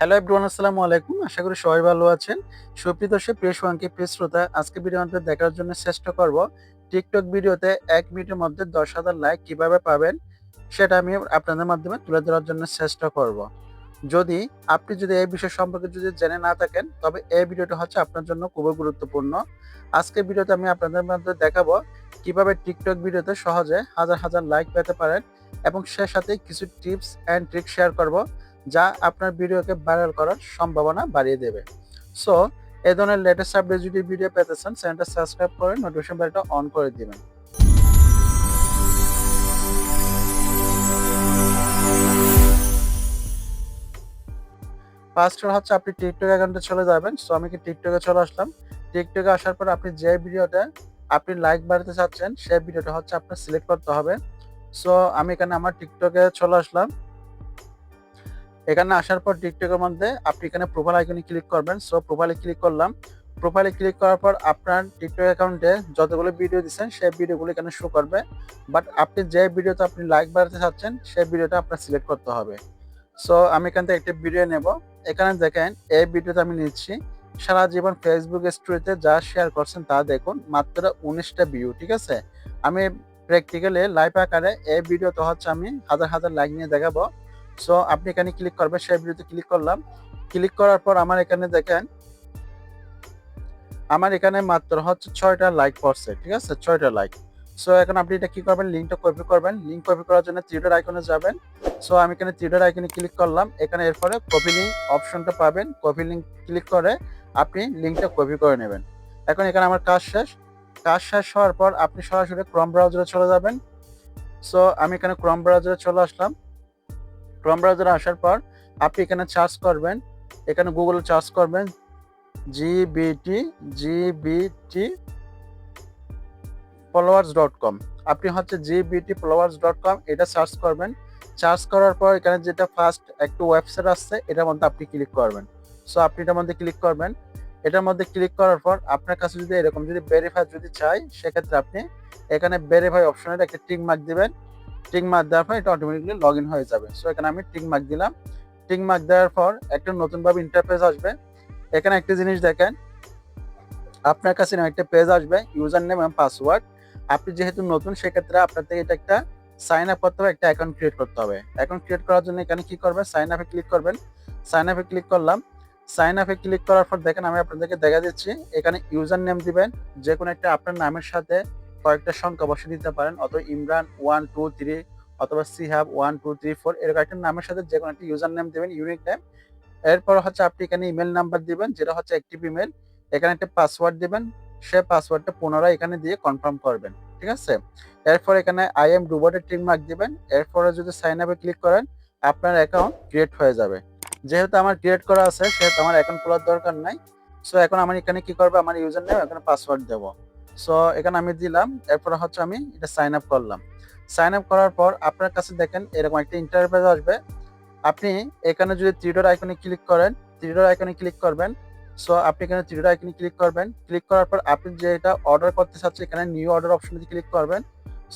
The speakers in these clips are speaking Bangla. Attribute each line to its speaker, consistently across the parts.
Speaker 1: হ্যালো এভরিওয়ান, আসসালামু আলাইকুম। আশা করি সবাই ভালো আছেন। সুপ্রিয় দর্শক, প্রিয় শুভাকাঙ্ক্ষী, প্রিয় শ্রোতা, আজকে ভিডিও আমাদের দেখার জন্য চেষ্টা করব টিকটক ভিডিওতে ১ মিনিটের মধ্যে ১০,০০০ লাইক কিভাবে পাবেন সেটা আমি আপনাদের মাধ্যমে তুলে ধরার জন্য চেষ্টা করব। আপনি যদি এই বিষয় সম্পর্কে জেনে না থাকেন, তবে এই ভিডিওটা হচ্ছে আপনার জন্য খুবই গুরুত্বপূর্ণ। আজকের ভিডিওতে আমি আপনাদের মধ্যে দেখাবো কিভাবে টিকটক ভিডিওতে সহজে হাজার হাজার লাইক পেতে পারেন এবং সে সাথে কিছু টিপস অ্যান্ড ট্রিক শেয়ার করব যা আপনার ভিডিওকে ভাইরাল করার সম্ভাবনা বাড়িয়ে দেবে। সো এই ধরনের লেটেস্ট আপডেট যদি ভিডিও পেতে চান, চ্যানেলটা সাবস্ক্রাইব করে নোটিফিকেশন বেলটা অন করে দিবেন। ফার্স্ট হচ্ছে আপনি টিকটক অ্যাকাউন্টে চলে যাবেন। সো আমি টিকটকে চলে আসলাম। টিকটকে আসার পর আপনি যে ভিডিওটা আপনি লাইক বাড়াতে চাচ্ছেন সেই ভিডিওটা হচ্ছে আপনার সিলেক্ট করতে হবে। সো আমি এখানে আমার টিকটকে চলে আসলাম। এখানে আসার পর টিকটকের মধ্যে আপনি এখানে প্রোফাইল আইকনে ক্লিক করবেন। সো প্রোফাইলে ক্লিক করলাম। প্রোফাইলে ক্লিক করার পর আপনার টিকটক অ্যাকাউন্টে যতগুলো ভিডিও দিচ্ছেন সেই ভিডিওগুলো এখানে শো করবে। বাট আপনি যে ভিডিওতে আপনি লাইক বাড়াতে চাচ্ছেন সেই ভিডিওটা আপনার সিলেক্ট করতে হবে। সো আমি এখান থেকে একটা ভিডিও নেব। এখানে দেখেন এই ভিডিওটা আমি নিচ্ছি। সারা জীবন ফেসবুক স্টোরিতে যা শেয়ার করছেন তা দেখুন, মাত্র ১৯টা ভিউ, ঠিক আছে? আমি প্র্যাকটিক্যালি লাইভ আকারে এই ভিডিওতে হচ্ছে আমি হাজার হাজার লাইক নিয়ে দেখাবো। সো আপনি এখানে ক্লিক করবেন, সেই ভিডিওতে ক্লিক করলাম। ক্লিক করার পর আমার এখানে দেখেন আমার এখানে মাত্র হচ্ছে ৬টা লাইক পড়ছে, ঠিক আছে? ৬টা লাইক। সো এখন আপনি এটা কি করবেন, লিঙ্কটা কপি করবেন। লিঙ্ক কপি করার জন্য 3 ডট আইকনে যাবেন। সো আমি এখানে 3 ডট আইকনে ক্লিক করলাম। এখানে এরপরে কপি লিঙ্ক অপশনটা পাবেন। কপি লিঙ্ক ক্লিক করে আপনি লিঙ্কটা কপি করে নেবেন। এখন এখানে আমার কাজ শেষ। কাজ শেষ হওয়ার পর আপনি সরাসরি ক্রোম ব্রাউজারে চলে যাবেন। সো আমি এখানে ক্রোম ব্রাউজারে চলে আসলাম। ক্রোম ব্রাউজারে আসার পর আপনি এখানে সার্চ করবেন, এখানে গুগলে সার্চ করবেন জিবিটি followers.com। আপনি হচ্ছে gbtfollowers.com এটা সার্চ করবেন। সার্চ করার পর এখানে যেটা ফার্স্ট একটা ওয়েবসাইট আসছে এটার মধ্যে আপনি ক্লিক করবেন। সো আপনি এটার মধ্যে ক্লিক করবেন। এটার মধ্যে ক্লিক করার পর আপনার কাছে যদি এরকম ভেরিফাই চাই, সেক্ষেত্রে আপনি এখানে ভেরিফাই অপশনের একটা টিক মার্ক দিবেন। টিক মার্ক দেওয়ার পর এটা অটোমেটিক্যালি লগইন হয়ে যাবে। সো এখানে আমি টিক মার্ক দিলাম। টিক মার্ক দেওয়ার পর একটা নতুনভাবে ইন্টারফেস আসবে। এখানে একটা জিনিস দেখেন, আপনার কাছে একটা পেজ আসবে, ইউজার নেম এবং পাসওয়ার্ড। আপনি যেহেতু নতুন, সেক্ষেত্রে আপনার থেকে এটা একটা সাইন আপ করতে হবে, একটা অ্যাকাউন্ট ক্রিয়েট করতে হবে। অ্যাকাউন্ট ক্রিয়েট করার জন্য এখানে কি করবেন, সাইন আপে ক্লিক করবেন। সাইন আপে ক্লিক করলাম। সাইন আপে ক্লিক করার পর দেখেন আমি আপনাদেরকে দেখা দিচ্ছি, এখানে ইউজার নেম দিবেন। যে কোনো একটা আপনার নামের সাথে কয়েকটা সংখ্যা বসে দিতে পারেন, অথবা ইমরান 1 2 3 অথবা সিহাব 1 2 3 4 এরকম একটা নামের সাথে যে কোনো একটা ইউজার নেম দিবেন, ইউনিক নেম। এরপর হচ্ছে আপনি এখানে ইমেল নাম্বার দিবেন, যেটা হচ্ছে অ্যাক্টিভ ইমেল। এখানে একটা পাসওয়ার্ড দিবেন। সে পাসওয়ার্ডটা পুনরায় এখানে দিয়ে কনফার্ম করবেন, ঠিক আছে? এরপর এখানে আই এম রোবটের টিক মার্ক দিবেন। এরপরে যদি সাইন আপে ক্লিক করেন, আপনার অ্যাকাউন্ট ক্রিয়েট হয়ে যাবে। যেহেতু আমার ক্রিয়েট করা আছে, সেহেতু আমার অ্যাকাউন্ট খোলার দরকার নাই। সো এখন আমার এখানে কি করবো, আমার ইউজার নেম এখানে পাসওয়ার্ড দেব। সো এখানে আমি দিলাম। এরপরে হচ্ছে আমি এটা সাইন আপ করলাম। সাইন আপ করার পর আপনার কাছে দেখেন এরকম একটা ইন্টারফেস আসবে। আপনি এখানে যদি থ্রি ডট আইকনে ক্লিক করেন, থ্রি ডট আইকনে ক্লিক করবেন। সো আপনি এখানে থ্রি ডট আইকনে ক্লিক করবেন। ক্লিক করার পর আপনি যেটা অর্ডার করতে চাচ্ছেন, এখানে নিউ অর্ডার অপশনে ক্লিক করবেন।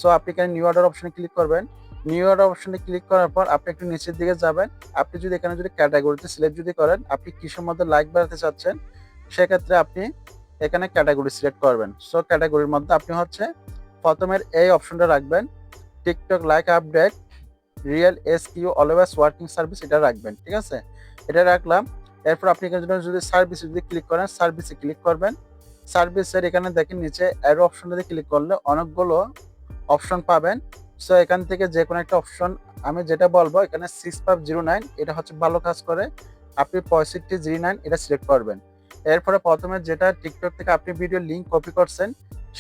Speaker 1: সো আপনি এখানে নিউ অর্ডার অপশনে ক্লিক করবেন। নিউ অর্ডার অপশনে ক্লিক করার পর আপনি একটু নিচের দিকে যাবেন। আপনি যদি এখানে ক্যাটাগরিতে সিলেক্ট করেন, আপনি কিসের মধ্যে লাইক বাড়াতে চাচ্ছেন, সেক্ষেত্রে আপনি এখানে ক্যাটাগরি সিলেক্ট করবেন। সো ক্যাটাগরির মধ্যে আপনি হচ্ছে প্রথমের এই অপশনটা রাখবেন, TikTok like update real SQ always working service, এটা রাখবেন, ঠিক আছে? এটা রাখলাম। এরপর আপনি এখানে যদি সার্ভিস ক্লিক করেন, সার্ভিসে ক্লিক করবেন। সার্ভিসের এখানে দেখেন নিচে অ্যারো অপশনটাতে ক্লিক করলে অনেকগুলো অপশন পাবেন। সো এখান থেকে যে কোনো একটা অপশন আমি যেটা বলবো, এখানে 6509 এটা হচ্ছে ভালো কাজ করে। আপনি 6509 এটা সিলেক্ট করবেন। এরপরে প্রথমে যেটা টিকটক থেকে আপনি ভিডিও লিঙ্ক কপি করছেন,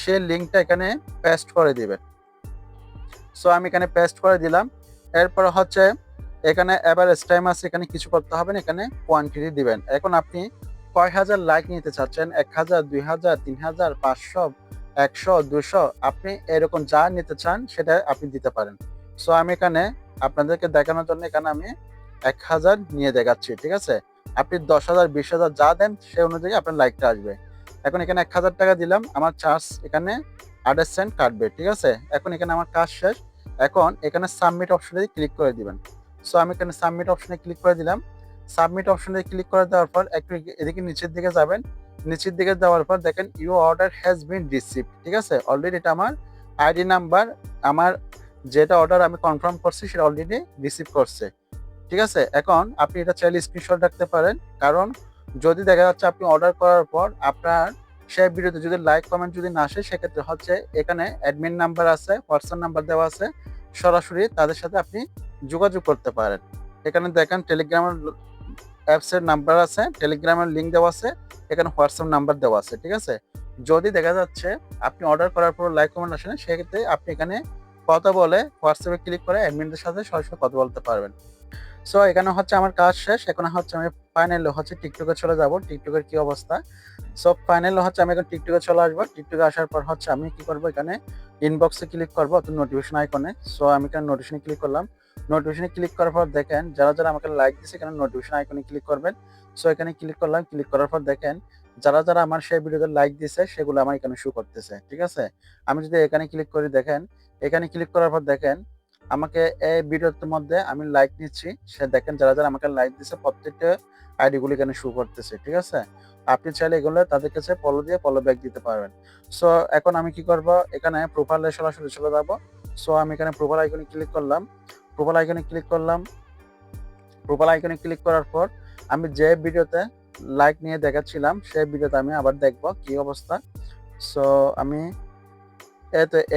Speaker 1: সেই লিঙ্কটা এখানে পেস্ট করে দিবেন। সো আমি এখানে পেস্ট করে দিলাম। এরপর হচ্ছে এখানে এভারেজ টাইম আছে, এখানে কিছু করতে হবে না, এখানে কোয়ান্টিটি দিবেন। এখন আপনি কয় হাজার লাইক নিতে চাচ্ছেন, 1000 2000 3000 500 100 200, আপনি এরকম যা নিতে চান সেটা আপনি দিতে পারেন। সো আমি এখানে আপনাদেরকে দেখানোর জন্য এখানে আমি 1000 নিয়ে দেখাচ্ছি, ঠিক আছে? আপনি 10,000 20,000 যা দেন সে অনুযায়ী আপনার লাইকটা আসবে। এখন এখানে 1000 টাকা দিলাম, আমার চার্জ এখানে 28 সেন্ট কাটবে, ঠিক আছে? এখন এখানে আমার কাজ শেষ। এখন এখানে সাবমিট অপশনে ক্লিক করে দিবেন। সো আমি এখানে সাবমিট অপশনে ক্লিক করে দিলাম। সাবমিট অপশনে ক্লিক করে দেওয়ার পর একটু এদিকে নিচের দিকে যাবেন। নিচের দিকে যাওয়ার পর দেখেন you order has been received, ঠিক আছে? অলরেডি এটা আমার আইডি নাম্বার, আমার যেটা অর্ডার আমি কনফার্ম করছি সেটা অলরেডি রিসিভ করছে, ঠিক আছে? এখন আপনি এটা চাইলে স্ক্রিনশট রাখতে পারেন, কারণ যদি দেখা যাচ্ছে আপনি অর্ডার করার পর আপনার সেই ভিডিওতে যদি লাইক কমেন্ট যদি না আসে, সেক্ষেত্রে হচ্ছে এখানে অ্যাডমিন নাম্বার আছে, হোয়াটসঅ্যাপ নাম্বার দেওয়া আছে, সরাসরি তাদের সাথে আপনি যোগাযোগ করতে পারেন। এখানে দেখেন টেলিগ্রামের অ্যাপসের নাম্বার আছে, টেলিগ্রামের লিঙ্ক দেওয়া আছে, এখানে হোয়াটসঅ্যাপ নাম্বার দেওয়া আছে, ঠিক আছে? যদি দেখা যাচ্ছে আপনি অর্ডার করার পর লাইক কমেন্ট আসে না, সেক্ষেত্রে আপনি এখানে কথা বলে হোয়াটসঅ্যাপে ক্লিক করে অ্যাডমিনদের সাথে সরাসরি কথা বলতে পারবেন। সো এখানে হচ্ছে আমার কাজ শেষ। এখন হচ্ছে আমি ফাইনালি হচ্ছে টিকটকে চলে যাব। টিকটকের কি অবস্থা? সো ফাইনালি হচ্ছে আমি এখন টিকটকে চলে আসবো। টিকটকে আসার পর হচ্ছে আমি কি করব, এখানে ইনবক্সে ক্লিক করব অথবা নোটিফিকেশন আইকনে। সো আমি এখানে নোটিফিকেশনে ক্লিক করলাম। নোটিফিকেশনে ক্লিক করার পর দেখেন যারা আমাকে লাইক দিছে এখানে নোটিফিকেশন আইকনে ক্লিক করবেন। সো এখানে ক্লিক করলাম। ক্লিক করার পর দেখেন যারা আমার সেই ভিডিওতে লাইক দিছে সেগুলো আমার এখানে শো করতেছে, ঠিক আছে? আমি যদি এখানে ক্লিক করি, দেখেন এখানে ক্লিক করার পর দেখেন আমাকে এই ভিডিওর মধ্যে আমি লাইক নিচ্ছি, সে দেখেন যারা আমাকে লাইক দিছে প্রত্যেকটা আইডি গুলো এখানে শো করতেছে, ঠিক আছে? আপনি চাইলে এগুলো তাদের কাছে ফলো দিয়ে ফলো ব্যাক দিতে পারবেন। সো এখন আমি কি করব, এখানে প্রোফাইলে সরাসরি চলে যাব। সো আমি এখানে প্রোফাইল আইকনে ক্লিক করলাম। প্রোফাইল আইকনে ক্লিক করলাম। প্রোফাইল আইকনে ক্লিক করার পর আমি যে ভিডিওতে লাইক নিয়ে দেখাচ্ছিলাম সেই ভিডিওতে আমি আবার দেখব কি অবস্থা। সো আমি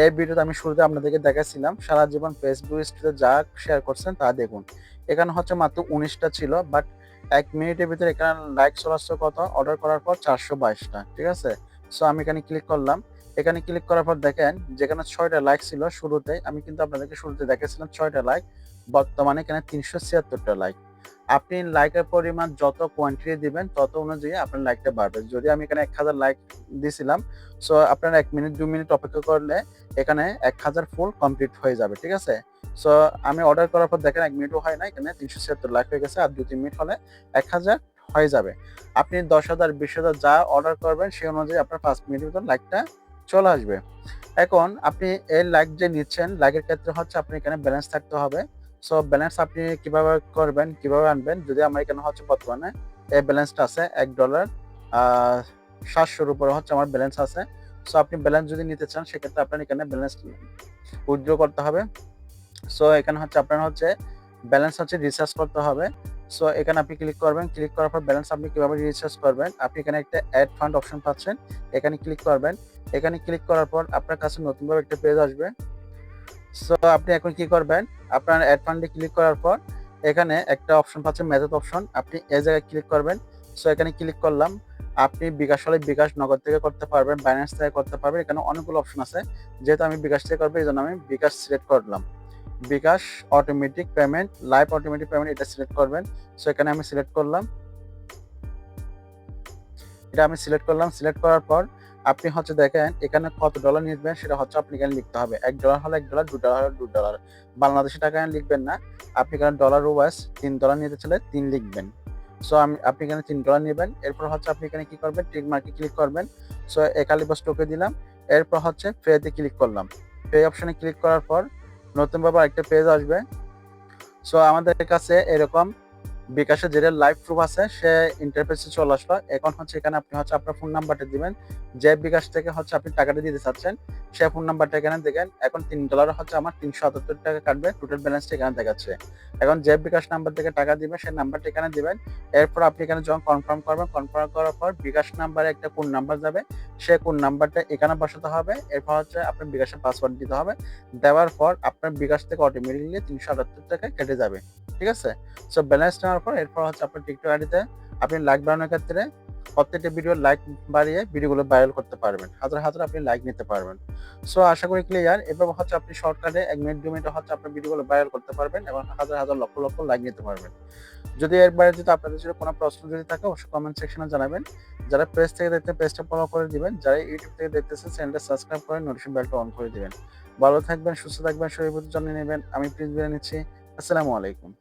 Speaker 1: এই ভিডিওতে আমি শুরুতে আপনাদেরকে দেখাচ্ছিলাম সারা জীবন ফেসবুক স্টোরিতে যা শেয়ার করছেন তা দেখুন। এখানে হচ্ছে মাত্র 19টা ছিল, বাট 1 মিনিটের ভিতরে এখানে লাইক চলে আসছে কত, অর্ডার করার পর 422টা, ঠিক আছে? সো আমি এখানে ক্লিক করলাম। এখানে ক্লিক করার পর দেখেন যেখানে 6টা লাইক ছিল শুরুতে, আমি কিন্তু আপনাদেরকে শুরুতে দেখাচ্ছিলাম 6টা লাইক, বর্তমানে এখানে 376টা লাইক। আপনি লাইকের পরিমাণ যত কোয়ান্টিটি দিবেন তত অনুযায়ী আপনার লাইকটা বাড়বে। যদি আমি এখানে 1000 লাইক দিছিলাম, সো আপনারা 1 মিনিট 2 মিনিট অপেক্ষা করলে এখানে 1000 ফুল কমপ্লিট হয়ে যাবে, ঠিক আছে? সো আমি অর্ডার করার পর দেখেন 1 মিনিটও হয় না, এখানে 376 লাইক হয়ে গেছে। আর 2-3 মিনিট হলে 1000 হয়ে যাবে। আপনি 10,000 20,000 যা অর্ডার করবেন সেই অনুযায়ী আপনার 5 মিনিটের ভিতর লাইকটা চলে আসবে। এখন আপনি এই লাইক যে নিচ্ছেন, লাইকের ক্ষেত্রে হচ্ছে আপনি এখানে ব্যালেন্স থাকতে হবে। সো ব্যালেন্স আপনি কিভাবে করবেন, কিভাবে আনবেন? যদি আমার এখানে হচ্ছে বর্তমানে এই ব্যালেন্সটা আছে $1 700-র উপরে হচ্ছে আমার ব্যালেন্স আছে। সো আপনি ব্যালেন্স যদি নিতে চান সেক্ষেত্রে আপনার এখানে ব্যালেন্স উইথড্র করতে হবে। সো এখানে হচ্ছে আপনার হচ্ছে ব্যালেন্স হচ্ছে রিচার্জ করতে হবে। সো এখানে আপনি ক্লিক করবেন। ক্লিক করার পর ব্যালেন্স আপনি কিভাবে রিচার্জ করবেন, আপনি এখানে একটা অ্যাড ফান্ড অপশন পাচ্ছেন, এখানে ক্লিক করবেন। এখানে ক্লিক করার পর আপনার কাছে নতুনভাবে একটা পেজ আসবে। সো আপনি এখন কি করবেন, আপনার অ্যাড ফান্ডে ক্লিক করার পর এখানে একটা অপশন পাচ্ছেন মেথড অপশন, আপনি এই জায়গায় ক্লিক করবেন। সো এখানে ক্লিক করলাম। আপনি বিকাশ হলে বিকাশ, নগদ থেকে করতে পারবেন, বাইন্যান্স থেকে করতে পারবেন। এখানে অনেকগুলো অপশন আছে, যেহেতু আমি বিকাশ থেকে করবো এই জন্য আমি বিকাশ সিলেক্ট করলাম। BKash automatic payment, live automatic payment এটা সিলেক্ট করবেন। সো এখানে আমি সিলেক্ট করলাম। এটা আমি সিলেক্ট করলাম। সিলেক্ট করার পর আপনি হচ্ছে দেখেন এখানে কত ডলার নিবেন সেটা হচ্ছে আপনি এখানে লিখতে হবে। $1 হলে $1, $2 হলে $2। বাংলাদেশি টাকা লিখবেন না। আপনি এখানে ডলার ওয়াইজ $3 নিতে চাইলে 3 লিখবেন। সো আপনি এখানে $3 নিবেন। এরপর হচ্ছে আপনি এখানে কি করবেন, টিক মার্কে ক্লিক করবেন। সো একালিবাস টোকে দিলাম। এরপর হচ্ছে পেতে ক্লিক করলাম। পে অপশনে ক্লিক করার পর নতুনভাবে আরেকটা পেজ আসবে। সো আমাদের কাছে এরকম বিকাশের যেটা লাইভ প্রুফ আছে সে ইন্টারফেসে চলে আসলো। এখন হচ্ছে এখানে আপনি হচ্ছে আপনার ফোন নাম্বারটা দিবেন, যে বিকাশ থেকে হচ্ছে আপনি টাকাটা দিতে চাচ্ছেন সে ফোন নাম্বারটা এখানে দেখেন। এখন $3 হচ্ছে আমার 378 টাকা কাটবে, টোটাল ব্যালেন্সটা এখানে দেখাচ্ছে। এখন যে বিকাশ নাম্বার থেকে টাকা দিবেন সেই নাম্বারটা এখানে দিবেন। এরপর আপনি এখানে যখন কনফার্ম করবেন, কনফার্ম করার পর বিকাশ নাম্বারে একটা কোড নাম্বার যাবে, সে কোড নাম্বারটা এখানে বসাতে হবে। এরপর হচ্ছে আপনার বিকাশের পাসওয়ার্ড দিতে হবে। দেওয়ার পর আপনার বিকাশ থেকে অটোমেটিকলি 378 টাকা কেটে যাবে, ঠিক আছে? সো ব্যালেন্স নেওয়ার পর এরপর হচ্ছে আপনার টিকটক আইডিতে আপনি লাইক বাড়ানোর ক্ষেত্রে প্রত্যেকটা ভিডিও লাইক বাড়িয়ে ভিডিওগুলো ভাইরাল করতে পারবেন, হাজার আপনি লাইক নিতে পারবেন। সো আশা করি ক্লিয়ার। এভাবে হচ্ছে আপনি শর্টকাটে 1 মিনিট 2 মিনিটে হচ্ছে আপনার ভিডিওগুলো ভাইরাল করতে পারবেন এবং হাজার লক্ষ লাইক নিতে পারবেন। যদি এর বাইরে যদি আপনাদের যদি কোনো প্রশ্ন যদি থাকে অবশ্যই কমেন্ট সেকশনে জানাবেন। যারা পেজ থেকে দেখতে পেজটা ফলো করে দিবেন, যারা ইউটিউব থেকে দেখতেছেন চ্যানেলটা সাবস্ক্রাইব করে নোটিফিকেশন বেলটা অন করে দিবেন। ভালো থাকবেন, সুস্থ থাকবেন, শরীর প্রতি যত্ন নেবেন। আমি প্রিন্স বিদায় নিচ্ছি। আসসালামু আলাইকুম।